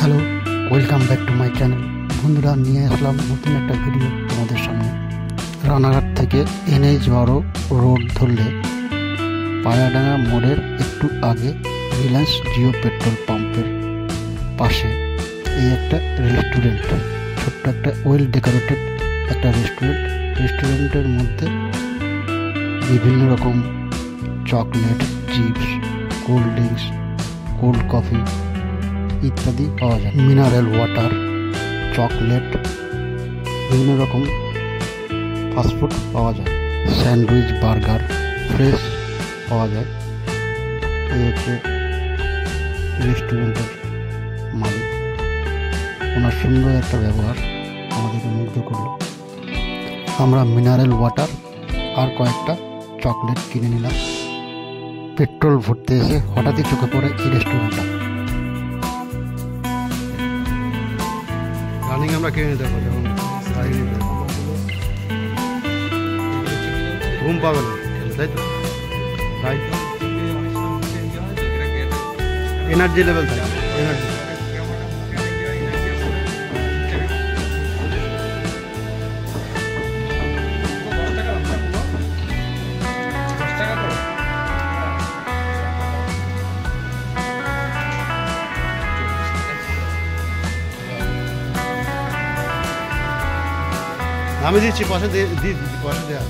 Hello, welcome back to my channel. বন্ধুরা, নিয়ে আসলাম নতুন একটা ভিডিও তোমাদের সামনে। রানাঘাট থেকে NH-12 রোড ধরলে পায়াডাঙ্গা মোড়ের একটু আগে রিলায়েন্স জিও পেট্রোল পাম্পের পাশে এই একটা রেস্টুরেন্ট, ছোট্ট একটা ওয়েল ডেকোরেটেড একটা রেস্টুরেন্টের মধ্যে বিভিন্ন রকম chocolate, chips, cold drinks, cold coffee ইত্যাদি পাওয়া যায়। মিনারেল ওয়াটার, চকলেট, বিভিন্ন রকম ফাস্টফুড পাওয়া যায়। স্যান্ডউইচ, বার্গার ফ্রেশ পাওয়া যায়। এই হচ্ছে রেস্টুরেন্টের মালিক। ওনার সুন্দর একটা ব্যবহার আমাদেরকে মুগ্ধ করলো। আমরা মিনারেল ওয়াটার আর কয়েকটা চকলেট কিনে নিলাম। পেট্রোল ভরতে এসে হঠাৎই চোখে পড়ে এই রেস্টুরেন্টটা। রানিং আমরা কিনে নিতে পারবো, যেমন ঘুম পাবে না খেলে, তাই তো? তাই এনার্জি লেভেল থাকে, এনার্জি। আমি দিচ্ছি, পয়সা দিয়ে পয়সা দেওয়া।